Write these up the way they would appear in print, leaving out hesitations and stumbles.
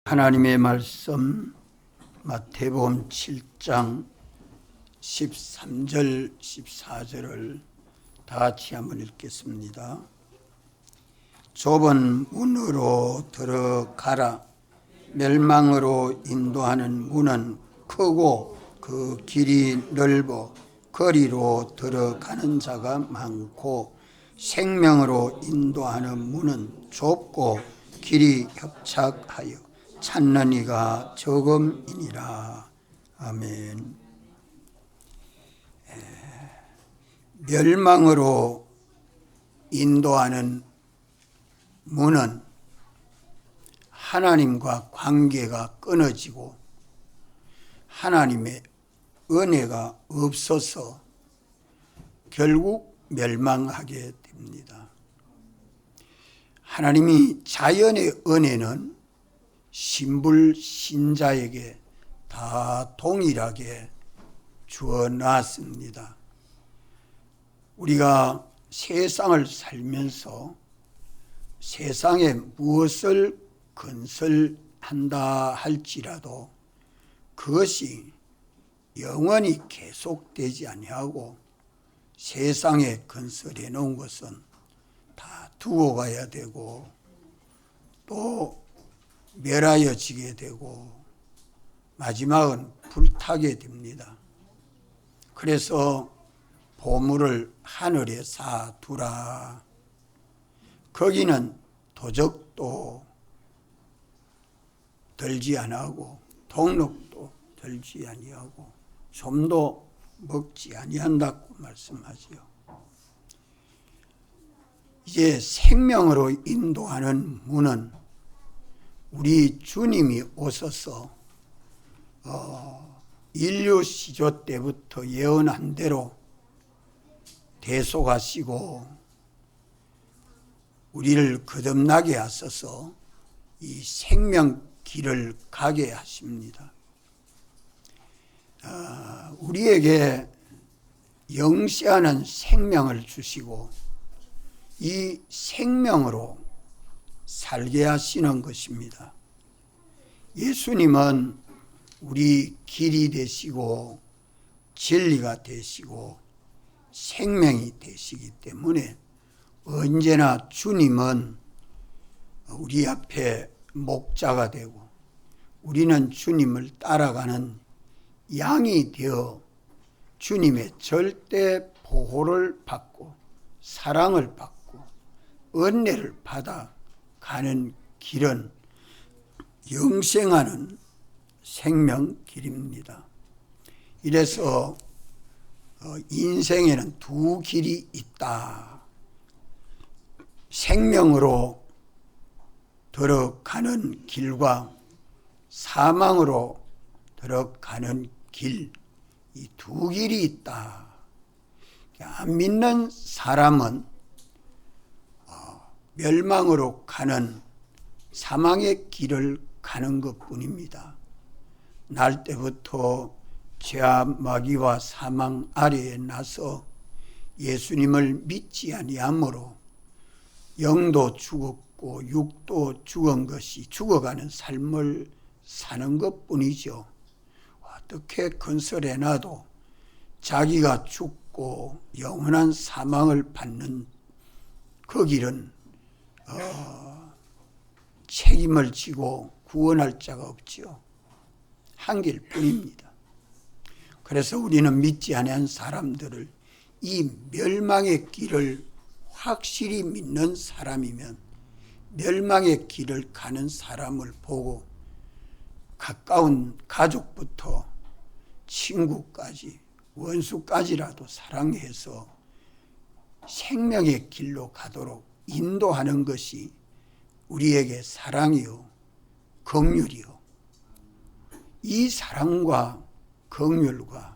하나님의 말씀 마태복음 7장 13절 14절을 다 같이 한번 읽겠습니다. 좁은 문으로 들어가라. 멸망으로 인도하는 문은 크고 그 길이 넓어 거리로 들어가는 자가 많고 생명으로 인도하는 문은 좁고 길이 협착하여 찾는 이가 적음이니라. 아멘. 멸망으로 인도하는 문은 하나님과 관계가 끊어지고 하나님의 은혜가 없어서 결국 멸망하게 됩니다. 하나님이 자연의 은혜는 신불 신자에게 다 동일하게 주어 놨습니다. 우리가 세상을 살면서 세상에 무엇을 건설한다 할지라도 그것이 영원히 계속되지 아니하고 세상에 건설해 놓은 것은 다 두고 가야 되고 또 멸하여지게 되고 마지막은 불타게 됩니다. 그래서 보물을 하늘에 쌓아두라. 거기는 도적도 들지 아니하고 동록도 들지 아니하고 솜도 먹지 아니한다고 말씀하지요. 이제 생명으로 인도하는 문은 우리 주님이 오셔서 인류 시조 때부터 예언한 대로 대속하시고 우리를 거듭나게 하셔서 이 생명 길을 가게 하십니다. 우리에게 영시하는 생명을 주시고 이 생명으로 살게 하시는 것입니다. 예수님은 우리 길이 되시고 진리가 되시고 생명이 되시기 때문에 언제나 주님은 우리 앞에 목자가 되고 우리는 주님을 따라가는 양이 되어 주님의 절대 보호를 받고 사랑을 받고 은혜를 받아 가는 길은 영생하는 생명길입니다. 이래서 인생에는 두 길이 있다. 생명으로 들어가는 길과 사망으로 들어가는 길, 이 두 길이 있다. 안 믿는 사람은 멸망으로 가는 사망의 길을 가는 것뿐입니다. 날 때부터 죄와 마귀와 사망 아래에 나서 예수님을 믿지 아니하므로 영도 죽었고 육도 죽은 것이 죽어가는 삶을 사는 것뿐이죠. 어떻게 건설해놔도 자기가 죽고 영원한 사망을 받는 그 길은 책임을 지고 구원할 자가 없지요. 한 길뿐입니다. 그래서 우리는 믿지 않은 사람들을 이 멸망의 길을 확실히 믿는 사람이면 멸망의 길을 가는 사람을 보고 가까운 가족부터 친구까지 원수까지라도 사랑해서 생명의 길로 가도록 인도하는 것이 우리에게 사랑이요 긍휼이요. 이 사랑과 긍휼과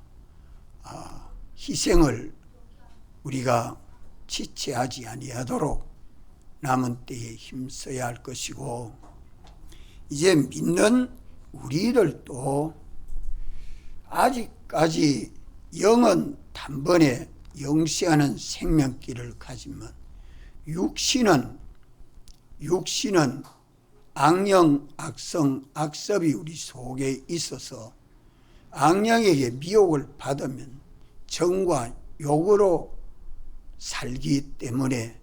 희생을 우리가 지체하지 아니하도록 남은 때에 힘써야 할 것이고, 이제 믿는 우리들도 아직까지 영은 단번에 영시하는 생명길을 가지만 육신은 악령, 악성, 악습이 우리 속에 있어서 악령에게 미혹을 받으면 정과 욕으로 살기 때문에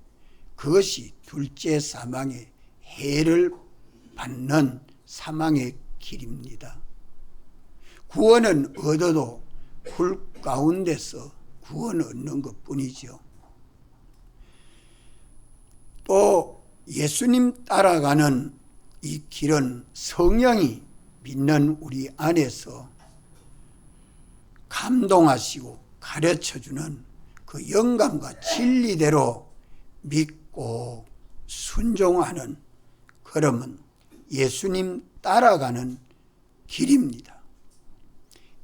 그것이 둘째 사망의 해를 받는 사망의 길입니다. 구원은 얻어도 불 가운데서 구원을 얻는 것뿐이죠. 또 예수님 따라가는 이 길은 성령이 믿는 우리 안에서 감동하시고 가르쳐주는 그 영감과 진리대로 믿고 순종하는 걸음은 예수님 따라가는 길입니다.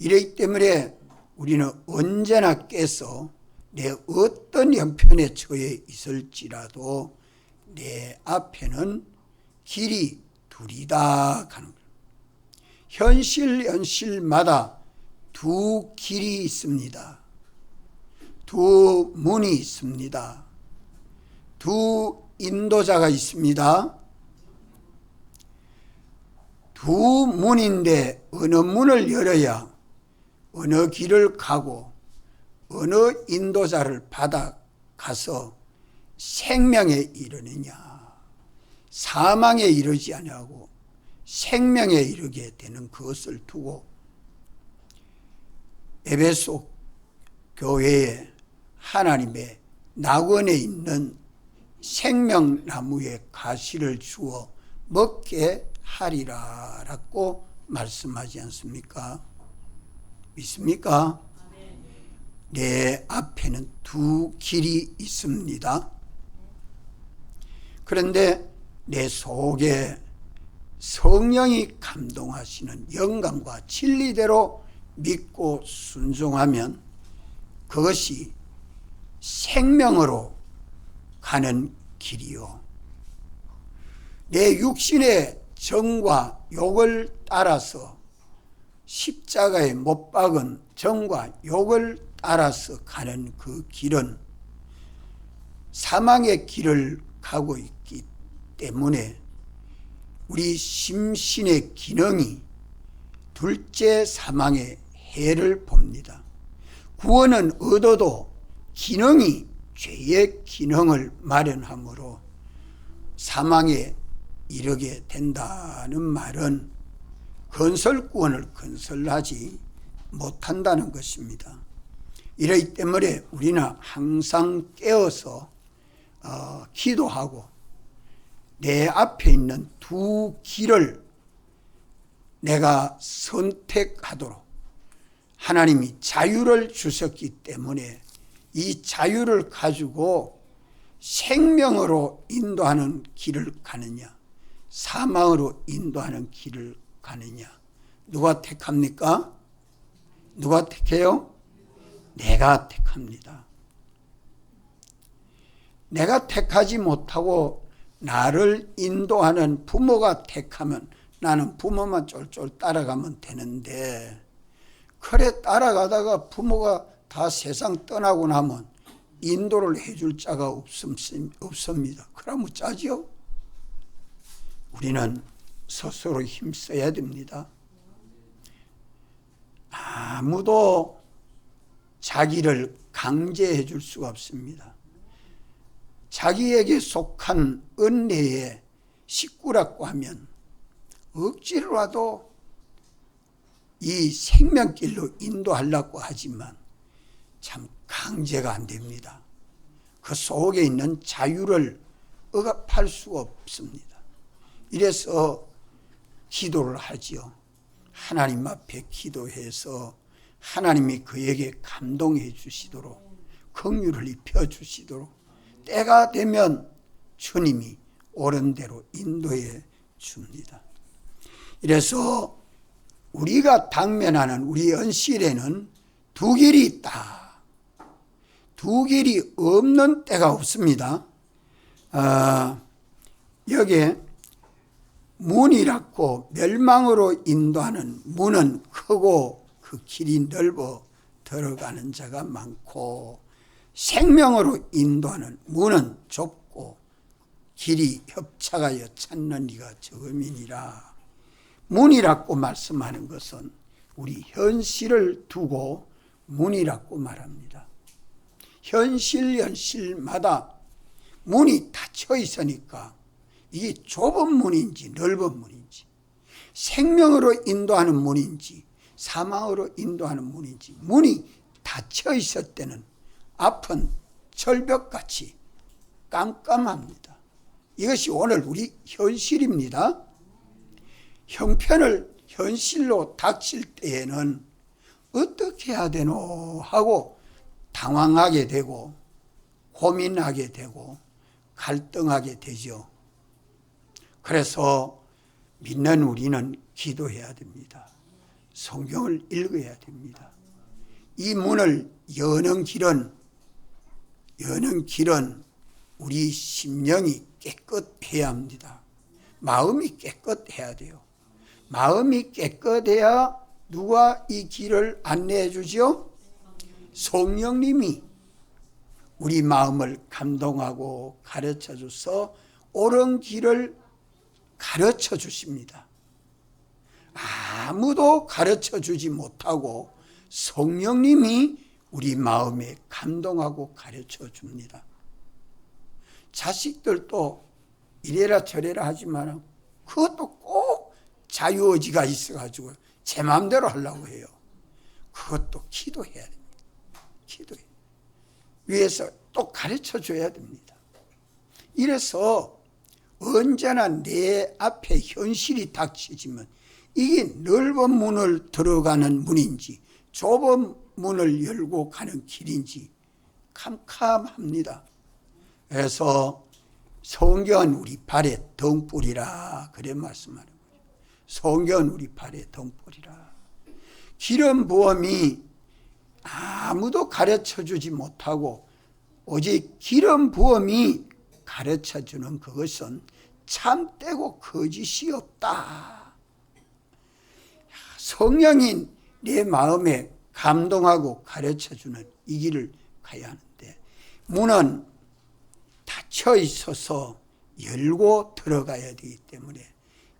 이렇기 때문에 우리는 언제나 깨서 내 어떤 형편에 처해 있을지라도 내 앞에는 길이 둘이다 하는 거예요. 현실마다 두 길이 있습니다. 두 문이 있습니다. 두 인도자가 있습니다. 두 문인데 어느 문을 열어야 어느 길을 가고 어느 인도자를 받아가서 생명에 이르느냐, 사망에 이르지 아니하고 생명에 이르게 되는 그것을 두고 에베소 교회에 하나님의 낙원에 있는 생명나무의 가시를 주어 먹게 하리라라고 말씀하지 않습니까? 믿습니까? 내 앞에는 두 길이 있습니다. 그런데 내 속에 성령이 감동하시는 영감과 진리대로 믿고 순종하면 그것이 생명으로 가는 길이요, 내 육신의 정과 욕을 따라서 십자가에 못 박은 정과 욕을 따라서 가는 그 길은 사망의 길을 가고 있기 때문에 우리 심신의 기능이 둘째 사망의 해를 봅니다. 구원은 얻어도 기능이 죄의 기능을 마련하므로 사망에 이르게 된다는 말은 건설구원을 건설하지 못한다는 것입니다. 이러기 때문에 우리는 항상 깨어서 기도하고 내 앞에 있는 두 길을 내가 선택하도록 하나님이 자유를 주셨기 때문에 이 자유를 가지고 생명으로 인도하는 길을 가느냐, 사망으로 인도하는 길을 가느냐, 누가 택합니까? 누가 택해요? 내가 택합니다. 내가 택하지 못하고 나를 인도하는 부모가 택하면 나는 부모만 쫄쫄 따라가면 되는데, 그래 따라가다가 부모가 다 세상 떠나고 나면 인도를 해줄 자가 없습니다. 그러면 짜지요? 우리는 스스로 힘써야 됩니다. 아무도 자기를 강제해 줄 수가 없습니다. 자기에게 속한 은혜의 식구라고 하면 억지로라도 이 생명길로 인도하려고 하지만 참 강제가 안 됩니다. 그 속에 있는 자유를 억압할 수가 없습니다. 이래서 기도를 하지요. 하나님 앞에 기도해서 하나님이 그에게 감동해 주시도록, 긍휼을 입혀 주시도록, 때가 되면 주님이 옳은 대로 인도해 줍니다. 이래서 우리가 당면하는 우리 현실에는 두 길이 있다. 두 길이 없는 때가 없습니다. 여기에 문이라고 멸망으로 인도하는 문은 크고 그 길이 넓어 들어가는 자가 많고, 생명으로 인도하는 문은 좁고 길이 협착하여 찾는 이가 적음이니라. 문이라고 말씀하는 것은 우리 현실을 두고 문이라고 말합니다. 현실마다 문이 닫혀 있으니까 이게 좁은 문인지 넓은 문인지, 생명으로 인도하는 문인지 사망으로 인도하는 문인지, 문이 닫혀 있을 때는 앞은 절벽같이 깜깜합니다. 이것이 오늘 우리 현실입니다. 형편을 현실로 닥칠 때에는 어떻게 해야 되노 하고 당황하게 되고 고민하게 되고 갈등하게 되죠. 그래서 믿는 우리는 기도해야 됩니다. 성경을 읽어야 됩니다. 이 문을 여는 길은 우리 심령이 깨끗해야 합니다. 마음이 깨끗해야 돼요. 마음이 깨끗해야 누가 이 길을 안내해 주죠? 성령님이 우리 마음을 감동하고 가르쳐 줘서 옳은 길을 가르쳐 주십니다. 아무도 가르쳐 주지 못하고 성령님이 우리 마음에 감동하고 가르쳐 줍니다. 자식들도 이래라 저래라 하지만 그것도 꼭 자유의지가 있어가지고 제 마음대로 하려고 해요. 그것도 기도해야 됩니다. 기도해. 위에서 또 가르쳐 줘야 됩니다. 이래서 언제나 내 앞에 현실이 닥치지만 이게 넓은 문을 들어가는 문인지 좁은 문을 열고 가는 길인지 캄캄합니다. 그래서 성경은 우리 발의 등불이라 그래 말씀하는 거죠. 성경은 우리 발의 등불이라. 기름 부음이 아무도 가르쳐 주지 못하고 오직 기름 부음이 가르쳐 주는 그것은 참되고 거짓이 없다. 성령이 내 마음에 감동하고 가르쳐 주는 이 길을 가야 하는데 문은 닫혀 있어서 열고 들어가야 되기 때문에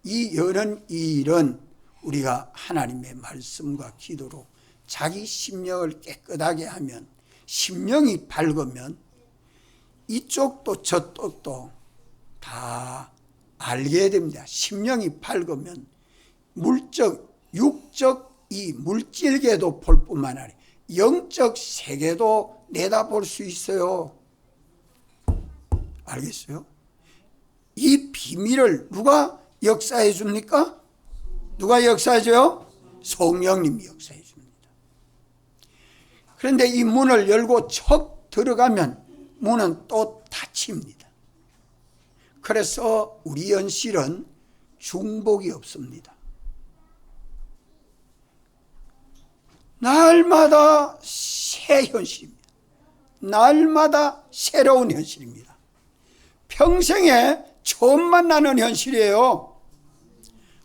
이 여는 이 일은 우리가 하나님의 말씀과 기도로 자기 심령을 깨끗하게 하면, 심령이 밝으면 이쪽도 저쪽도 다 알게 됩니다. 심령이 밝으면 물적, 육적 이 물질계도 볼 뿐만 아니라 영적 세계도 내다볼 수 있어요. 알겠어요? 이 비밀을 누가 역사해 줍니까? 누가 역사해 줘요? 성령님이 역사해 줍니다. 그런데 이 문을 열고 척 들어가면 문은 또 닫힙니다. 그래서 우리 현실은 중복이 없습니다. 날마다 새 현실입니다. 날마다 새로운 현실입니다. 평생에 처음 만나는 현실이에요.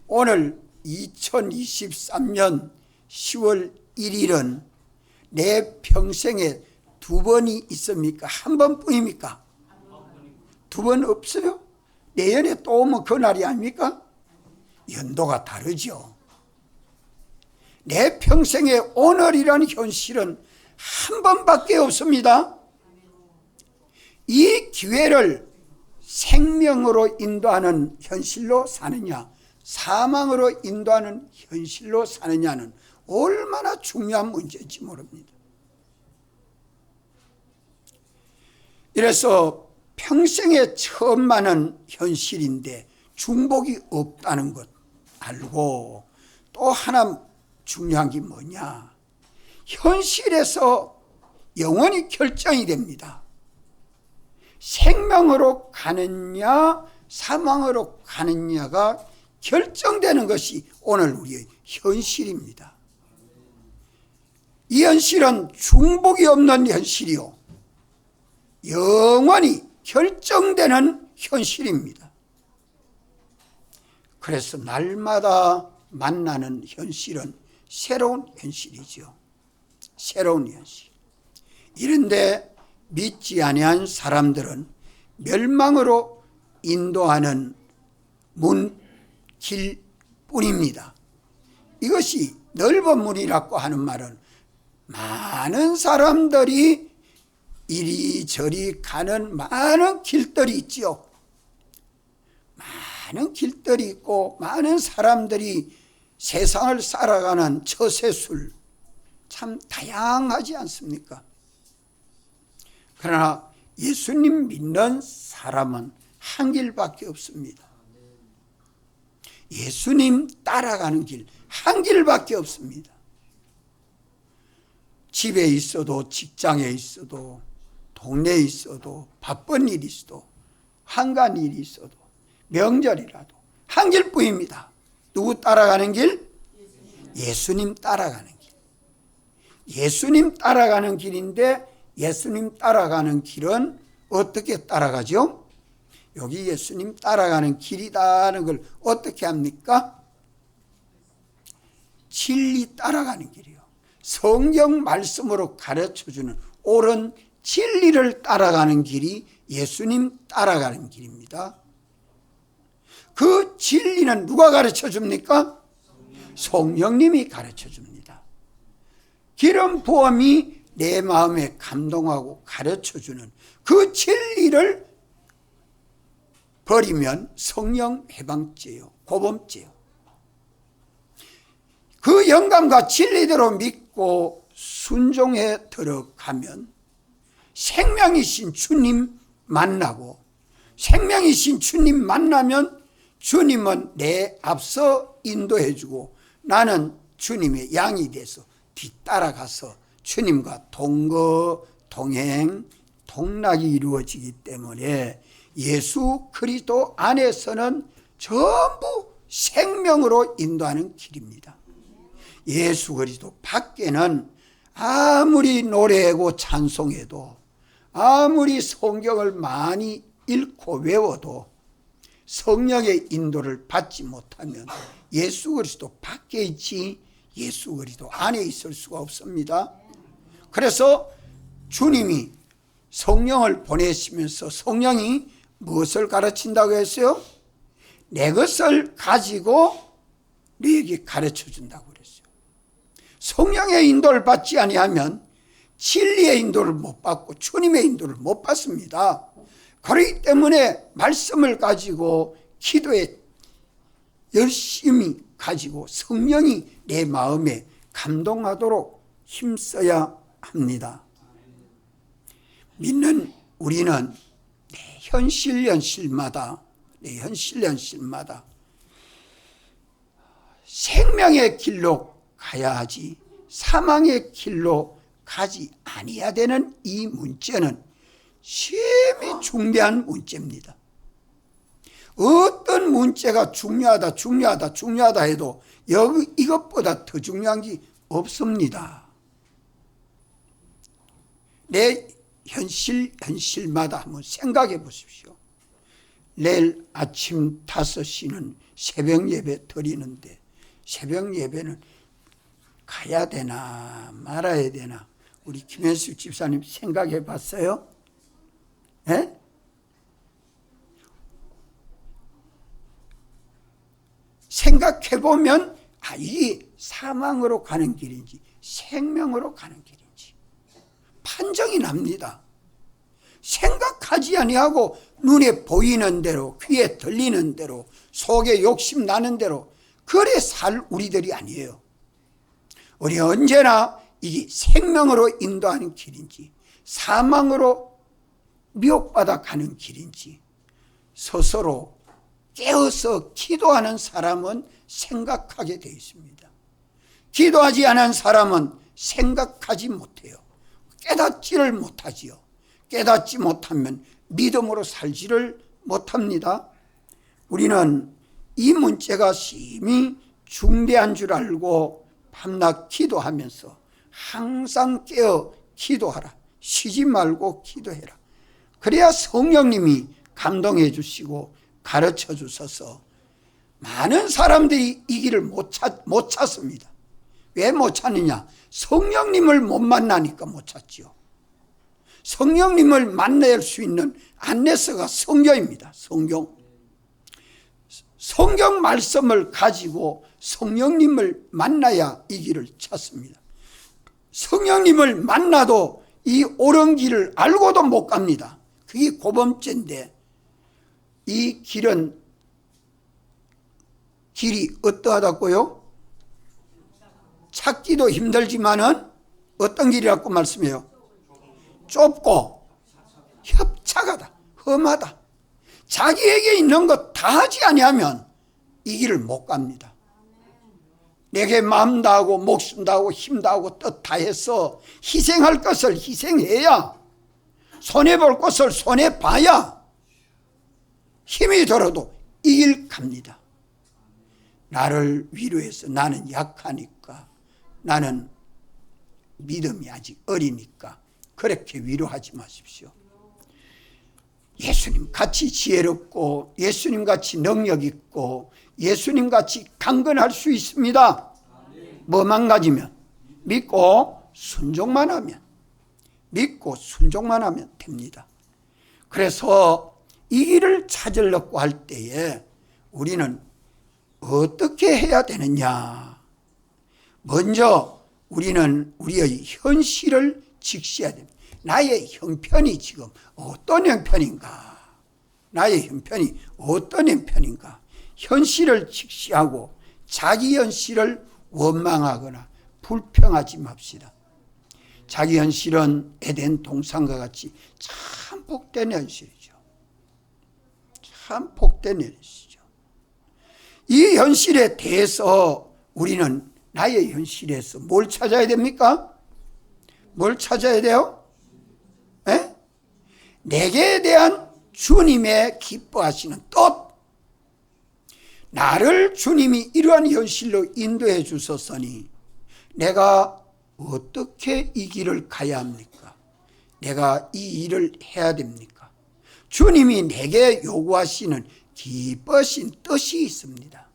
오늘 2023년 10월 1일은 내 평생에 두 번이 있습니까? 한 번뿐입니까? 두 번 없어요? 내년에 또 오면 그 날이 아닙니까? 연도가 다르죠. 내 평생에 오늘이라는 현실은 한 번밖에 없습니다. 이 기회를 생명으로 인도하는 현실로 사느냐, 사망으로 인도하는 현실로 사느냐는 얼마나 중요한 문제인지 모릅니다. 이래서 평생에 처음 만난 현실인데 중복이 없다는 것 알고, 또 하나 중요한 게 뭐냐, 현실에서 영원히 결정이 됩니다. 생명으로 가느냐 사망으로 가느냐가 결정되는 것이 오늘 우리의 현실입니다. 이 현실은 중복이 없는 현실이요, 영원히 결정되는 현실입니다. 그래서 날마다 만나는 현실은 새로운 현실이죠. 새로운 현실. 이런데 믿지 아니한 사람들은 멸망으로 인도하는 길뿐입니다. 이것이 넓은 문이라고 하는 말은 많은 사람들이 이리저리 가는 많은 길들이 있지요. 많은 길들이 있고 많은 사람들이 세상을 살아가는 처세술 참 다양하지 않습니까? 그러나 예수님 믿는 사람은 한 길밖에 없습니다. 예수님 따라가는 길 한 길밖에 없습니다. 집에 있어도 직장에 있어도 동네에 있어도 바쁜 일이 있어도 한간 일이 있어도 명절이라도 한 길뿐입니다. 누구 따라가는 길? 예수님 따라가는 길. 예수님 따라가는 길인데 예수님 따라가는 길은 어떻게 따라가죠? 여기 예수님 따라가는 길이다는 걸 어떻게 합니까? 진리 따라가는 길이요. 성경 말씀으로 가르쳐주는 옳은 진리를 따라가는 길이 예수님 따라가는 길입니다. 그 진리는 누가 가르쳐줍니까? 성령님이 가르쳐줍니다. 기름 부음이 내 마음에 감동하고 가르쳐주는 그 진리를 버리면 성령 해방죄요, 고범죄요. 그 영감과 진리대로 믿고 순종해 들어가면 생명이신 주님 만나고, 생명이신 주님 만나면 주님은 내 앞서 인도해 주고 나는 주님의 양이 돼서 뒤따라가서 주님과 동거, 동행, 동락이 이루어지기 때문에 예수 그리스도 안에서는 전부 생명으로 인도하는 길입니다. 예수 그리스도 밖에는 아무리 노래하고 찬송해도 아무리 성경을 많이 읽고 외워도 성령의 인도를 받지 못하면 예수 그리스도 밖에 있지 예수 그리스도 안에 있을 수가 없습니다. 그래서 주님이 성령을 보내시면서 성령이 무엇을 가르친다고 했어요? 내 것을 가지고 너에게 가르쳐 준다고 그랬어요. 성령의 인도를 받지 아니하면 진리의 인도를 못 받고 주님의 인도를 못 받습니다. 그렇기 때문에 말씀을 가지고 기도에 열심히 가지고 성령이 내 마음에 감동하도록 힘써야 합니다. 믿는 우리는 내 현실마다 생명의 길로 가야 하지 사망의 길로 가지 아니해야 되는 이 문제는 심히 중대한 문제입니다. 어떤 문제가 중요하다 해도 이것보다 더 중요한 게 없습니다. 내 현실마다 한번 생각해 보십시오. 내일 아침 5시는 새벽 예배 드리는데 새벽 예배는 가야 되나 말아야 되나 우리 김현수 집사님 생각해 봤어요? 예? 생각해 보면 이게 사망으로 가는 길인지 생명으로 가는 길인지 판정이 납니다. 생각하지 아니하고 눈에 보이는 대로 귀에 들리는 대로 속에 욕심 나는 대로 그래 살 우리들이 아니에요. 우리 언제나 이게 생명으로 인도하는 길인지 사망으로 미혹받아 가는 길인지 스스로 깨어서 기도하는 사람은 생각하게 되어 있습니다. 기도하지 않은 사람은 생각하지 못해요. 깨닫지를 못하지요. 깨닫지 못하면 믿음으로 살지를 못합니다. 우리는 이 문제가 심히 중대한 줄 알고 밤낮 기도하면서 항상 깨어 기도하라. 쉬지 말고 기도해라. 그래야 성령님이 감동해 주시고 가르쳐 주셔서 많은 사람들이 이 길을 못 찾습니다. 왜 못 찾느냐? 성령님을 못 만나니까 못 찾지요. 성령님을 만날 수 있는 안내서가 성경입니다. 성경 말씀을 가지고 성령님을 만나야 이 길을 찾습니다. 성령님을 만나도 이 옳은 길을 알고도 못 갑니다. 그게 고범죄인데, 이 길이 어떠하다고요? 찾기도 힘들지만은 어떤 길이라고 말씀해요? 좁고 협착하다, 험하다. 자기에게 있는 것 다 하지 아니하면 이 길을 못 갑니다. 내게 마음 다하고 목숨 다하고 힘 다하고 뜻 다해서 희생할 것을 희생해야, 손해볼 것을 손해봐야 힘이 들어도 이 길 갑니다. 나를 위로해서 나는 약하니까, 나는 믿음이 아직 어리니까 그렇게 위로하지 마십시오. 예수님 같이 지혜롭고 예수님 같이 능력 있고 예수님 같이 강건할 수 있습니다. 뭐만 가지면? 믿고 순종만 하면, 믿고 순종만 하면 됩니다. 그래서 이 길을 찾으려고 할 때에 우리는 어떻게 해야 되느냐? 먼저 우리는 우리의 현실을 직시해야 됩니다. 나의 형편이 지금 어떤 형편인가? 나의 형편이 어떤 형편인가? 현실을 직시하고 자기 현실을 원망하거나 불평하지 맙시다. 자기 현실은 에덴 동산과 같이 참 복된 현실이죠. 참 복된 현실이죠. 이 현실에 대해서 우리는 나의 현실에서 뭘 찾아야 됩니까? 뭘 찾아야 돼요? 에? 내게 대한 주님의 기뻐하시는 뜻, 나를 주님이 이러한 현실로 인도해 주셨으니 내가 어떻게 이 길을 가야 합니까? 내가 이 일을 해야 됩니까? 주님이 내게 요구하시는 기뻐하신 뜻이 있습니다.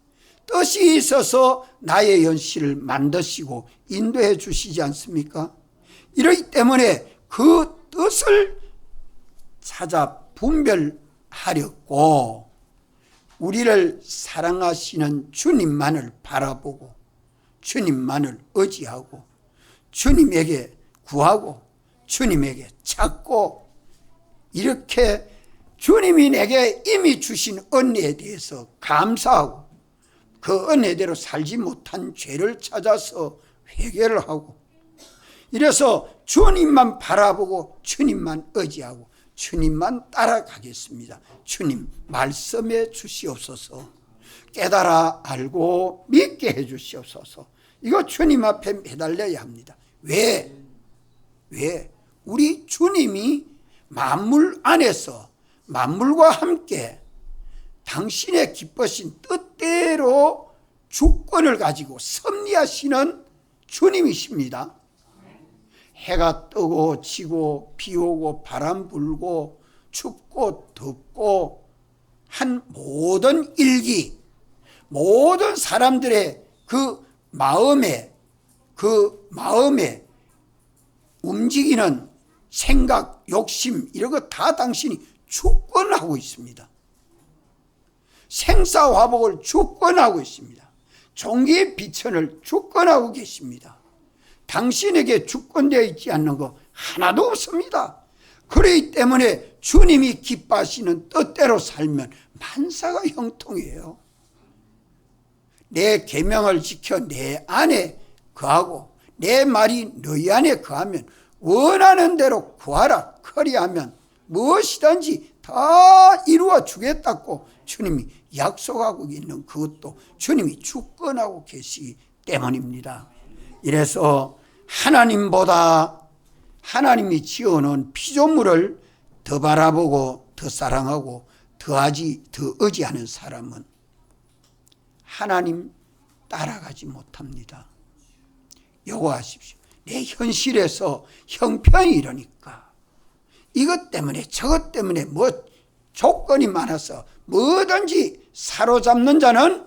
뜻이 있어서 나의 현실을 만드시고 인도해 주시지 않습니까? 이러기 때문에 그 뜻을 찾아 분별하려고 우리를 사랑하시는 주님만을 바라보고 주님만을 의지하고 주님에게 구하고 주님에게 찾고, 이렇게 주님이 내게 이미 주신 은혜에 대해서 감사하고 그 은혜대로 살지 못한 죄를 찾아서 회개를 하고, 이래서 주님만 바라보고 주님만 의지하고 주님만 따라가겠습니다. 주님 말씀해 주시옵소서. 깨달아 알고 믿게 해 주시옵소서. 이거 주님 앞에 매달려야 합니다. 왜? 우리 주님이 만물 안에서 만물과 함께 당신의 기쁘신 뜻대로 주권을 가지고 섭리하시는 주님이십니다. 해가 뜨고 지고 비 오고 바람 불고 춥고 덥고 한 모든 일기, 모든 사람들의 그 마음에 움직이는 생각, 욕심, 이런 거 다 당신이 주권하고 있습니다. 생사화복을 주권하고 있습니다. 종기의 비천을 주권하고 계십니다. 당신에게 주권되어 있지 않는 거 하나도 없습니다. 그렇기 때문에 주님이 기뻐하시는 뜻대로 살면 만사가 형통해요. 내 계명을 지켜 내 안에 거하고 내 말이 너희 안에 거하면 원하는 대로 구하라 그리하면 무엇이든지 다 이루어 주겠다고 주님이 약속하고 있는 그것도 주님이 주권하고 계시기 때문입니다. 이래서 하나님보다 하나님이 지어놓은 피조물을 더 바라보고 더 사랑하고 더 의지하는 사람은 하나님 따라가지 못합니다. 여호하십시오. 내 현실에서 형편이 이러니까 이것 때문에 저것 때문에 뭐 조건이 많아서 뭐든지 사로잡는 자는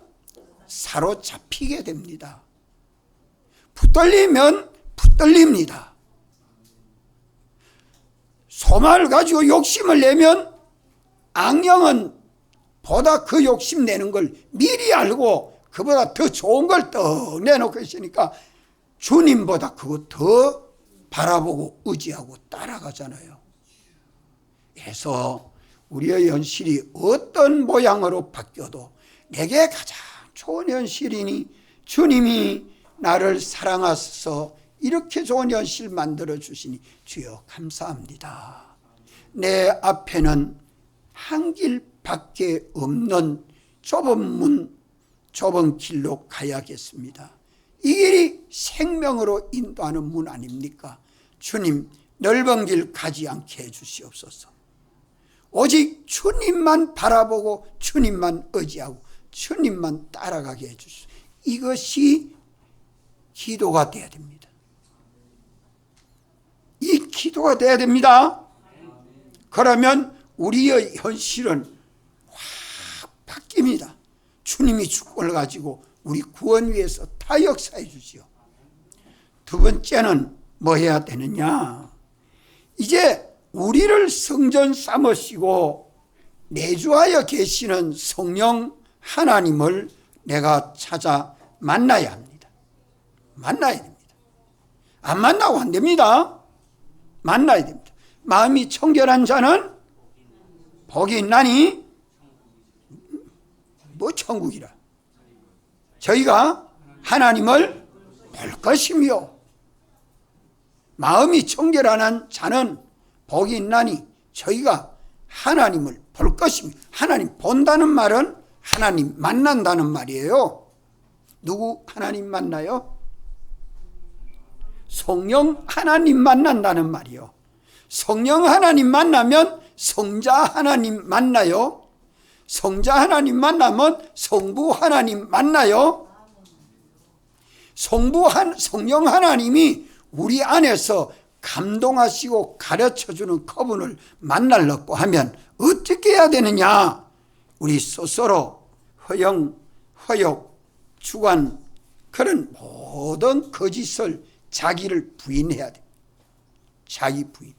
사로잡히게 됩니다. 붙들리면 붙들립니다. 소망을 가지고 욕심을 내면 악령은 보다 그 욕심 내는 걸 미리 알고 그보다 더 좋은 걸 더 내놓고 있으니까 주님보다 그거 더 바라보고 의지하고 따라가잖아요. 그래서 우리의 현실이 어떤 모양으로 바뀌어도 내게 가장 좋은 현실이니 주님이 나를 사랑하셔서 이렇게 좋은 현실 만들어 주시니 주여 감사합니다. 내 앞에는 한 길밖에 없는 좁은 문, 좁은 길로 가야겠습니다. 이 길이 생명으로 인도하는 문 아닙니까? 주님, 넓은 길 가지 않게 해주시옵소서. 오직 주님만 바라보고 주님만 의지하고 주님만 따라가게 해주시옵소서. 이것이 기도가 돼야 됩니다. 이 기도가 돼야 됩니다. 그러면 우리의 현실은 확 바뀝니다. 주님이 주권을 가지고 우리 구원 위해서 다 역사해 주시오. 두 번째는 뭐 해야 되느냐? 이제 우리를 성전 삼으시고 내주하여 계시는 성령 하나님을 내가 찾아 만나야 합니다. 만나야 됩니다. 안 만나고 안 됩니다. 만나야 됩니다. 마음이 청결한 자는 복이 있나니 뭐 천국이라. 저희가 하나님을 볼 것이며 마음이 청결한 자는 복이 있나니 저희가 하나님을 볼 것이며. 하나님 본다는 말은 하나님 만난다는 말이에요. 누구 하나님 만나요? 성령 하나님 만난다는 말이요. 성령 하나님 만나면 성자 하나님 만나요. 성자 하나님 만나면 성부 하나님 만나요. 성령 하나님이 우리 안에서 감동하시고 가르쳐주는 그분을 만나려고 하면 어떻게 해야 되느냐? 우리 스스로 허영, 허욕, 주관 그런 모든 거짓을 자기를 부인해야 돼. 자기 부인.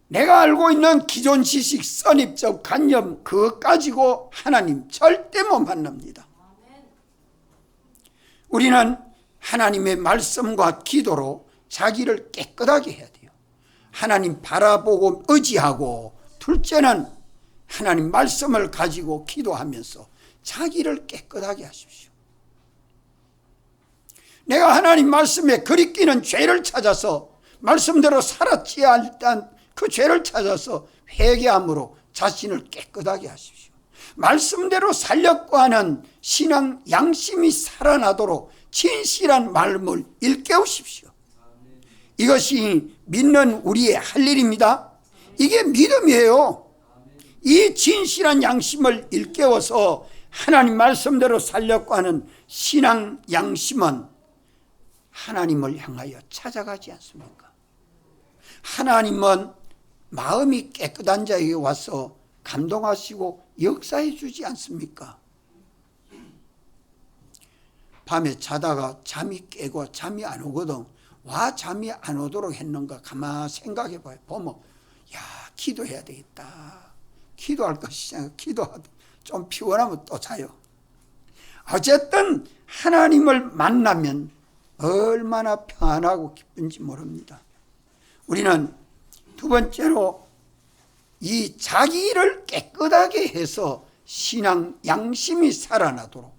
내가 알고 있는 기존 지식, 선입적 관념 그것 가지고 하나님 절대 못 만납니다. 우리는 하나님의 말씀과 기도로 자기를 깨끗하게 해야 돼요. 하나님 바라보고 의지하고, 둘째는 하나님 말씀을 가지고 기도하면서 자기를 깨끗하게 하십시오. 내가 하나님 말씀에 거리끼는 죄를 찾아서 말씀대로 살았지 않던 그 죄를 찾아서 회개함으로 자신을 깨끗하게 하십시오. 말씀대로 살려고 하는 신앙 양심이 살아나도록 진실한 말씀을 일깨우십시오. 이것이 믿는 우리의 할 일입니다. 이게 믿음이에요. 이 진실한 양심을 일깨워서 하나님 말씀대로 살려고 하는 신앙 양심은 하나님을 향하여 찾아가지 않습니까? 하나님은 마음이 깨끗한 자에게 와서 감동하시고 역사해 주지 않습니까? 밤에 자다가 잠이 깨고 잠이 안 오거든. 와 잠이 안 오도록 했는가 가만 생각해 봐요. 보면 야 기도해야 되겠다. 기도할 것이잖아요. 기도하도 좀 피곤하면 또 자요. 어쨌든 하나님을 만나면 얼마나 평안하고 기쁜지 모릅니다. 우리는 두 번째로 이 자기를 깨끗하게 해서 신앙 양심이 살아나도록.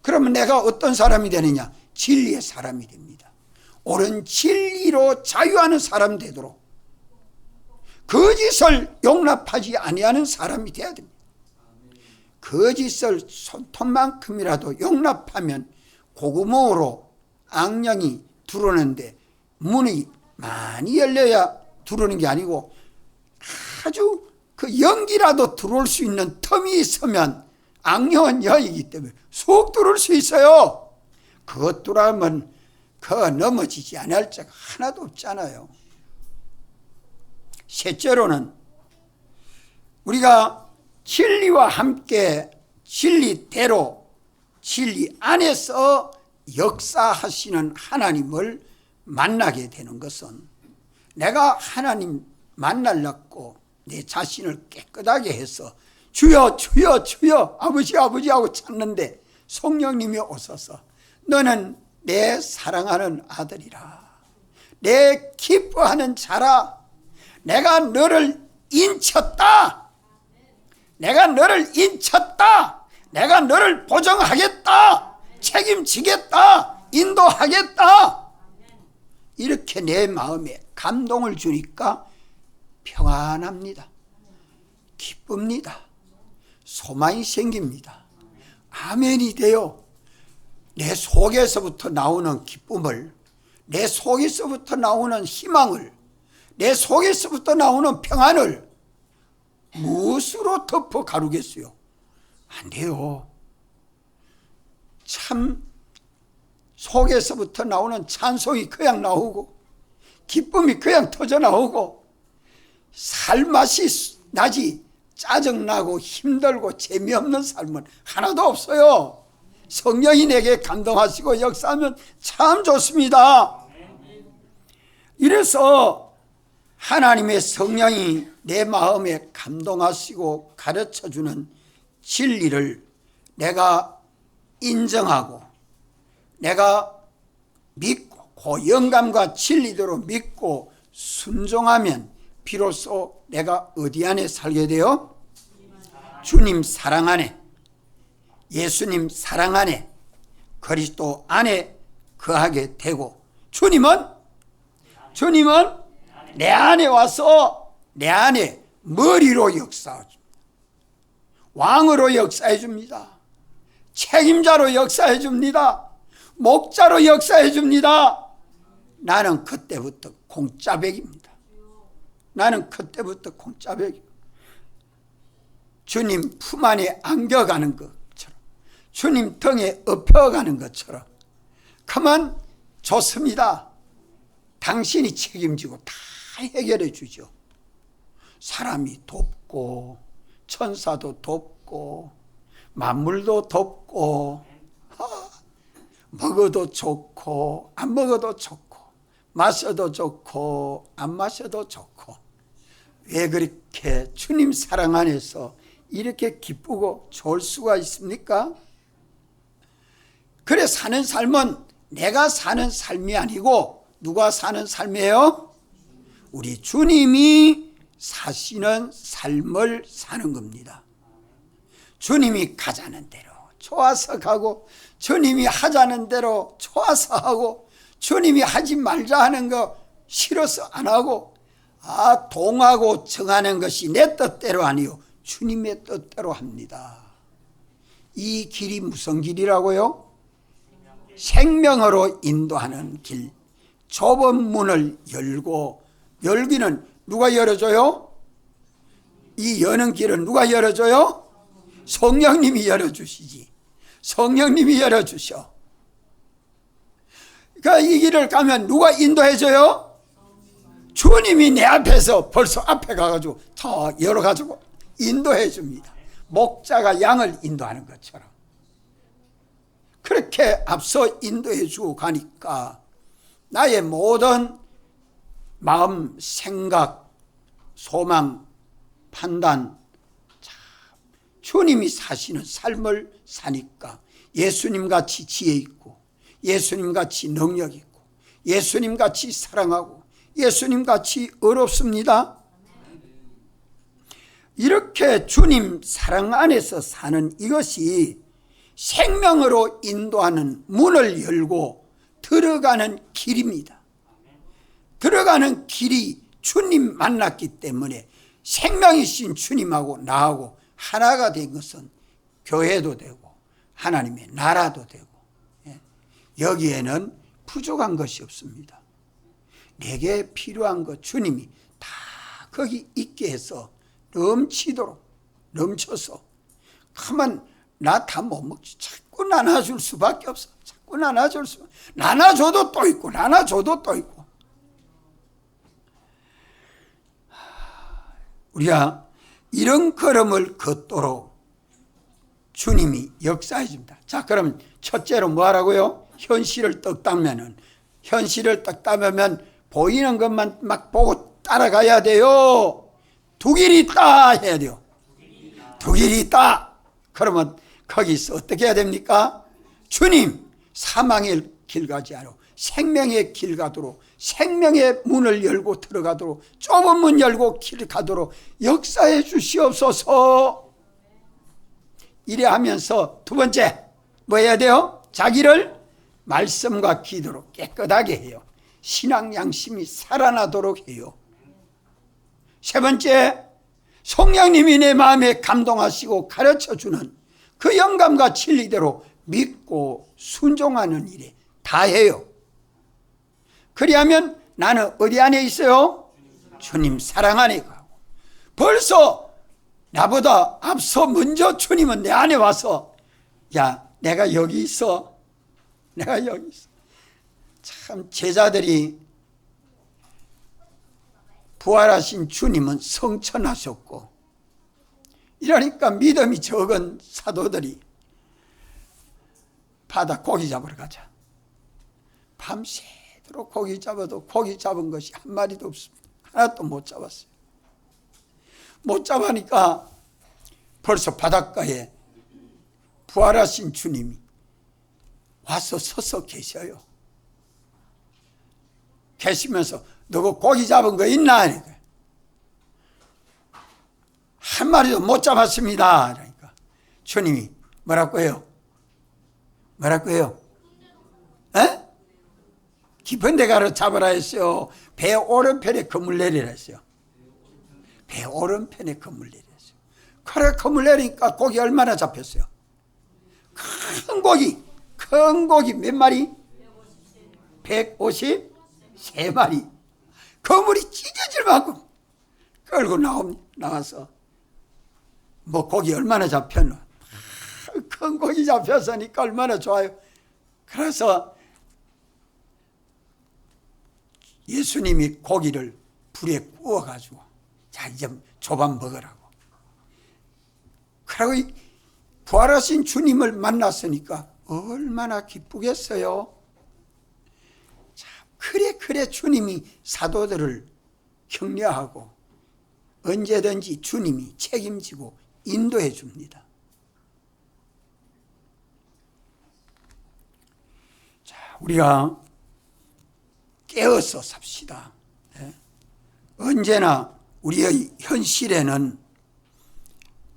그러면 내가 어떤 사람이 되느냐? 진리의 사람이 됩니다. 옳은 진리로 자유하는 사람 되도록 거짓을 용납하지 아니하는 사람이 돼야 됩니다. 거짓을 손톱만큼이라도 용납하면 고구멍으로 악령이 들어오는데 문이 많이 열려야 들어오는 게 아니고 아주 그 연기라도 들어올 수 있는 틈이 있으면 악령은 여이기 때문에 속 들어올 수 있어요. 그것 들어오면 그 넘어지지 않을 자가 하나도 없잖아요. 셋째로는 우리가 진리와 함께 진리대로 진리 안에서 역사하시는 하나님을 만나게 되는 것은 내가 하나님 만나려고 내 자신을 깨끗하게 해서 주여 주여 주여 아버지 아버지 하고 찾는데 성령님이 오셔서 너는 내 사랑하는 아들이라, 내 기뻐하는 자라, 내가 너를 인쳤다, 내가 너를 인쳤다, 내가 너를 보정하겠다, 책임지겠다, 인도하겠다, 이렇게 내 마음에 감동을 주니까 평안합니다. 기쁩니다. 소망이 생깁니다. 아멘이 돼요. 내 속에서부터 나오는 기쁨을, 내 속에서부터 나오는 희망을, 내 속에서부터 나오는 평안을 무엇으로 덮어 가루겠어요? 안 돼요. 참 속에서부터 나오는 찬송이 그냥 나오고 기쁨이 그냥 터져 나오고 살맛이 나지 짜증나고 힘들고 재미없는 삶은 하나도 없어요. 성령이 내게 감동하시고 역사하면 참 좋습니다. 이래서 하나님의 성령이 내 마음에 감동하시고 가르쳐주는 진리를 내가 인정하고 내가 믿고 그 영감과 진리대로 믿고 순종하면 비로소 내가 어디 안에 살게 돼요? 주님 사랑 안에, 예수님 사랑 안에, 그리스도 안에 거하게 되고 주님은 내 안에 와서 내 안에 머리로 역사해 줍니다. 왕으로 역사해 줍니다. 책임자로 역사해 줍니다. 목자로 역사해 줍니다. 나는 그때부터 공짜백입니다. 나는 그때부터 공짜백입니다. 주님 품 안에 안겨가는 것처럼, 주님 등에 엎혀가는 것처럼 그만 좋습니다. 당신이 책임지고 다 해결해 주죠. 사람이 돕고 천사도 돕고 만물도 돕고 먹어도 좋고 안 먹어도 좋고 마셔도 좋고 안 마셔도 좋고 왜 그렇게 주님 사랑 안에서 이렇게 기쁘고 좋을 수가 있습니까? 그래 사는 삶은 내가 사는 삶이 아니고 누가 사는 삶이에요? 우리 주님이 사시는 삶을 사는 겁니다. 주님이 가자는 대로 좋아서 가고 주님이 하자는 대로 좋아서 하고 주님이 하지 말자 하는 거 싫어서 안 하고 동하고 정하는 것이 내 뜻대로 아니요 주님의 뜻대로 합니다. 이 길이 무슨 길이라고요? 생명으로 인도하는 길. 좁은 문을 열고, 열기는 누가 열어줘요? 이 여는 길은 누가 열어줘요? 성령님이 열어주시지. 성령님이 열어주셔. 그러니까 이 길을 가면 누가 인도해줘요? 주님이 내 앞에서 벌써 앞에 가가지고 다 열어가지고 인도해줍니다. 목자가 양을 인도하는 것처럼 그렇게 앞서 인도해주고 가니까 나의 모든 마음, 생각, 소망, 판단, 주님이 사시는 삶을 사니까 예수님같이 지혜 있고 예수님같이 능력 있고 예수님같이 사랑하고 예수님같이 의롭습니다. 이렇게 주님 사랑 안에서 사는 이것이 생명으로 인도하는 문을 열고 들어가는 길입니다. 들어가는 길이 주님 만났기 때문에 생명이신 주님하고 나하고 하나가 된 것은 교회도 되고 하나님의 나라도 되고 여기에는 부족한 것이 없습니다. 내게 필요한 것 주님이 다 거기 있게 해서 넘치도록 넘쳐서 가만 나 다 못 먹지. 자꾸 나눠줄 수밖에 없어. 자꾸 나눠줄 수. 나눠줘도 또 있고 나눠줘도 또 있고. 우리가 이런 걸음을 걷도록 주님이 역사해 줍니다. 자, 그럼 첫째로 뭐 하라고요? 현실을 떡 닦으면은 현실을 딱 따보면 보이는 것만 막 보고 따라가야 돼요. 두 길이 있다 해야 돼요. 두 길이 있다. 그러면 거기서 어떻게 해야 됩니까? 주님, 사망의 길 가지 않고 생명의 길 가도록, 생명의 문을 열고 들어가도록, 좁은 문 열고 길 가도록 역사해 주시옵소서. 이래 하면서 두 번째 뭐 해야 돼요? 자기를 말씀과 기도로 깨끗하게 해요. 신앙 양심이 살아나도록 해요. 세 번째, 성령님이 내 마음에 감동하시고 가르쳐주는 그 영감과 진리대로 믿고 순종하는 일에 다 해요. 그리하면 나는 어디 안에 있어요? 주님 사랑 안에 가고, 벌써 나보다 앞서 먼저 주님은 내 안에 와서, 야, 내가 여기 있어. 내가 여기 있어. 참, 제자들이 부활하신 주님은 성천하셨고, 이러니까 믿음이 적은 사도들이 바다 고기 잡으러 가자. 밤새도록 고기 잡아도 고기 잡은 것이 한 마리도 없습니다. 하나도 못 잡았어요. 못 잡으니까 벌써 바닷가에 부활하신 주님이 와서 서서 계셔요. 계시면서 너가 고기 잡은 거 있나? 한 마리도 못 잡았습니다. 그러니까 주님이 뭐라고 해요? 뭐라고 해요? 에? 깊은 데 가서 잡으라 했어요. 배 오른편에 그물 내리라 했어요. 배 오른편에 그물 내리라 했어요. 그래, 그물 내리니까 고기 얼마나 잡혔어요? 큰 고기 몇 마리? 153마리. 그물이 찢어질 만큼 끌고 나와서 뭐 고기 얼마나 잡혔노? 큰 고기 잡혔으니까 얼마나 좋아요. 그래서 예수님이 고기를 불에 구워가지고, 자, 이제 조반 먹으라고. 그리고 부활하신 주님을 만났으니까 얼마나 기쁘겠어요. 자, 그래 주님이 사도들을 격려하고 언제든지 주님이 책임지고 인도해 줍니다. 자, 우리가 깨어서 삽시다. 네? 언제나 우리의 현실에는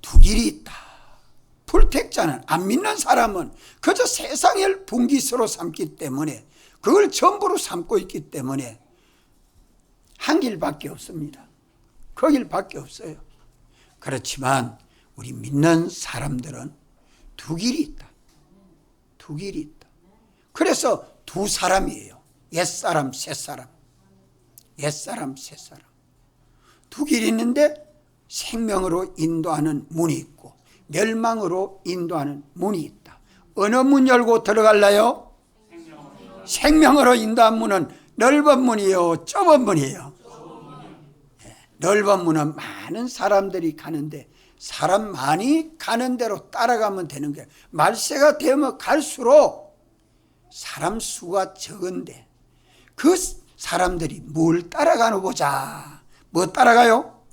두 길이 있다. 불택자는, 안 믿는 사람은 그저 세상을 분기수로 삼기 때문에, 그걸 전부로 삼고 있기 때문에 한 길밖에 없습니다. 그 길밖에 없어요. 그렇지만 우리 믿는 사람들은 두 길이 있다. 두 길이 있다. 그래서 두 사람이에요. 옛사람, 새사람. 옛사람, 새사람. 두 길이 있는데 생명으로 인도하는 문이 있고 멸망으로 인도하는 문이 있다. 어느 문 열고 들어갈래요? 생명으로 인도한 문은 넓은 문이요, 좁은 문이에요? 넓은 문은 많은 사람들이 가는데, 사람 많이 가는 대로 따라가면 되는 거예요. 말세가 되면 갈수록 사람 수가 적은데 그 사람들이 뭘 따라가나 보자. 뭐 따라가요?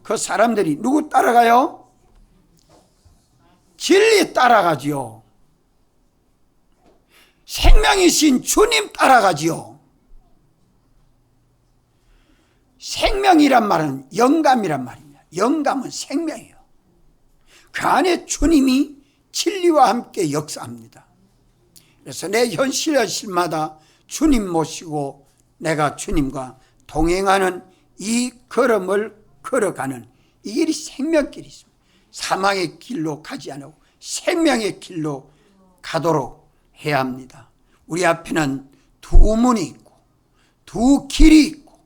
그 사람들이 누구 따라가요? 진리 따라가지요. 생명이신 주님 따라가지요. 생명이란 말은 영감이란 말입니다. 영감은 생명이에요. 그 안에 주님이 진리와 함께 역사합니다. 그래서 내 현실마다 주님 모시고 내가 주님과 동행하는 이 걸음을 걸어가는 이 길이 생명길이 있습니다. 사망의 길로 가지 않고 생명의 길로 가도록 해야 합니다. 우리 앞에는 두 문이 있고 두 길이 있고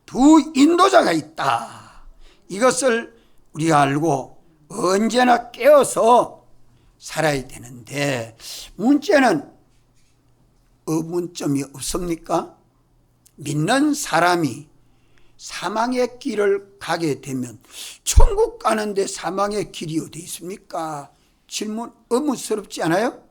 두 인도자가 있다. 이것을 우리가 알고 언제나 깨어서 살아야 되는데, 문제는 의문점이 없습니까? 믿는 사람이 사망의 길을 가게 되면 천국 가는데 사망의 길이 어디 있습니까? 질문 의문스럽지 않아요?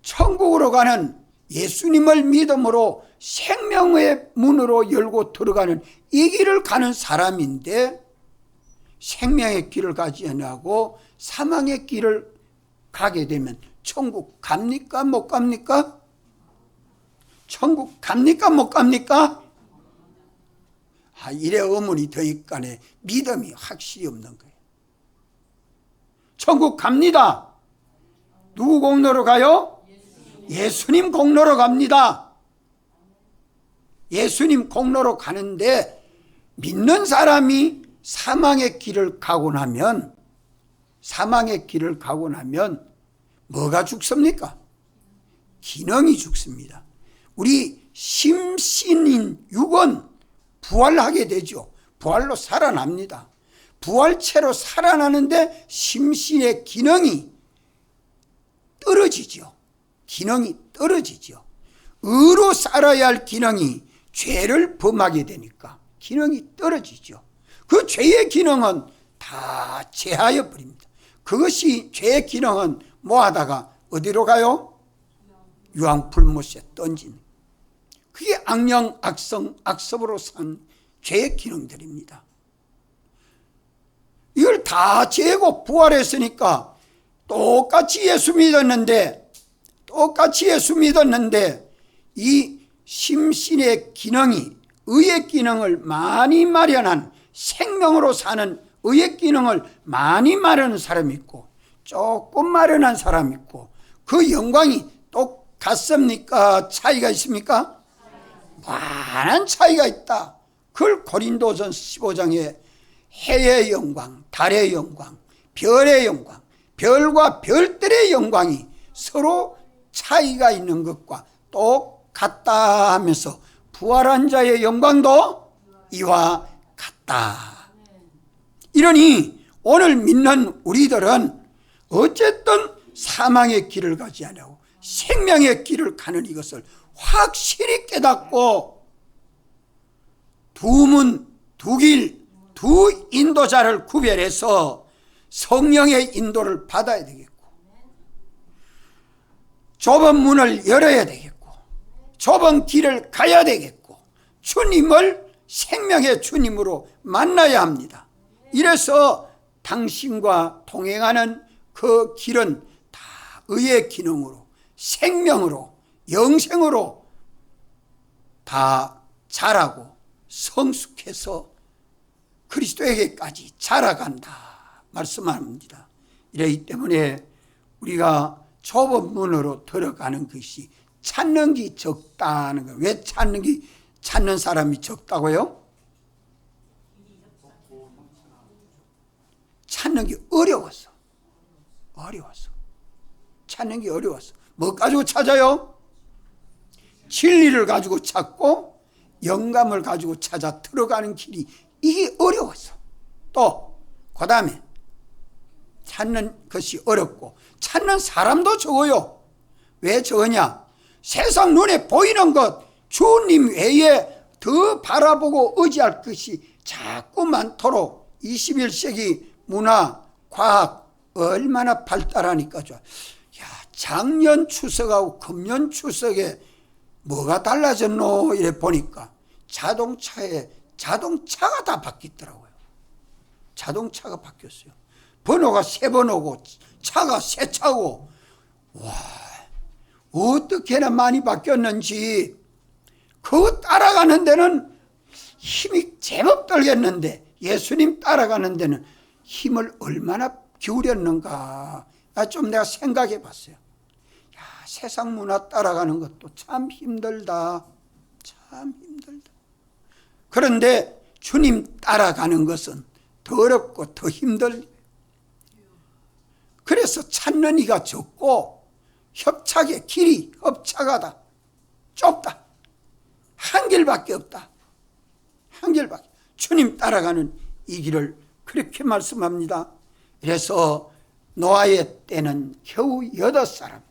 천국으로 가는 예수님을 믿음으로 생명의 문으로 열고 들어가는 이 길을 가는 사람인데 생명의 길을 가지 않고 사망의 길을 가게 되면 천국 갑니까? 못 갑니까? 천국 갑니까? 못 갑니까? 이래 의문이 더니까네 믿음이 확실히 없는 거예요. 천국 갑니다. 누구 공로로 가요? 예수님 공로로 갑니다. 예수님 공로로 가는데 믿는 사람이 사망의 길을 가고 나면 뭐가 죽습니까? 기능이 죽습니다. 우리 심신인 육은 부활하게 되죠. 부활로 살아납니다. 부활체로 살아나는데 심신의 기능이 떨어지죠. 의로 살아야 할 기능이 죄를 범하게 되니까 기능이 떨어지죠. 그 죄의 기능은 다 제하여 버립니다. 그것이 죄의 기능은 모아다가 어디로 가요? 유황불못에 던진. 그게 악령, 악성, 악습으로 산 죄의 기능들입니다. 이걸 다 재고 부활했으니까 똑같이 예수 믿었는데 이 심신의 기능이 의의 기능을 많이 마련한 생명으로 사는 의의 기능을 많이 마련한 사람이 있고 조금 마련한 사람이 있고 그 영광이 똑같습니까? 차이가 있습니까? 많은 차이가 있다. 그걸 고린도전 15장에 해의 영광, 달의 영광, 별의 영광, 별과 별들의 영광이 서로 차이가 있는 것과 똑같다 하면서 부활한 자의 영광도 이와 같다. 이러니 오늘 믿는 우리들은 어쨌든 사망의 길을 가지 않고 생명의 길을 가는 이것을 확실히 깨닫고 두 문, 두 길, 두 인도자를 구별해서 성령의 인도를 받아야 되겠고 좁은 문을 열어야 되겠고 좁은 길을 가야 되겠고 주님을 생명의 주님으로 만나야 합니다. 이래서 당신과 동행하는 그 길은 다 의의 기능으로 생명으로 영생으로 다 자라고 성숙해서 그리스도에게까지 자라간다 말씀합니다. 이러기 때문에 우리가 좁은 문으로 들어가는 것이 찾는 게 적다는 거예요. 왜 찾는 사람이 적다고요? 찾는 게 어려워서. 찾는 게 어려워서. 뭐 가지고 찾아요? 진리를 가지고 찾고 영감을 가지고 찾아 들어가는 길이 이게 어려워서. 또 그 다음에 찾는 것이 어렵고 찾는 사람도 적어요. 왜 적으냐? 세상 눈에 보이는 것 주님 외에 더 바라보고 의지할 것이 자꾸 많도록 21세기 문화, 과학 얼마나 발달하니까 좋아. 작년 추석하고 금년 추석에 뭐가 달라졌노? 이래 보니까 자동차가 다 바뀌더라고요. 자동차가 바뀌었어요. 번호가 새 번호고 차가 새 차고 와 어떻게나 많이 바뀌었는지 그거 따라가는 데는 힘이 제법 들겠는데 예수님 따라가는 데는 힘을 얼마나 기울였는가 좀 내가 생각해 봤어요. 세상 문화 따라가는 것도 참 힘들다. 그런데 주님 따라가는 것은 더 어렵고 더 힘들어요. 그래서 찾는 이가 적고 협착의 길이 협착하다. 좁다. 한 길밖에 없다. 한 길밖에. 주님 따라가는 이 길을 그렇게 말씀합니다. 그래서 노아의 때는 겨우 8사람,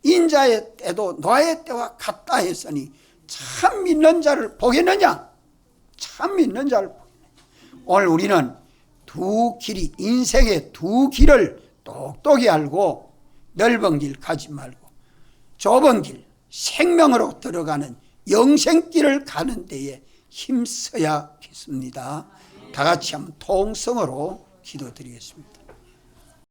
인자의 때도 노아의 때와 같다 했으니 참 믿는 자를 보겠느냐? 참 믿는 자를 보겠느냐? 오늘 우리는 두 길이, 인생의 두 길을 똑똑히 알고 넓은 길 가지 말고 좁은 길, 생명으로 들어가는 영생길을 가는 데에 힘써야겠습니다. 다 같이 한번 통성으로 기도드리겠습니다.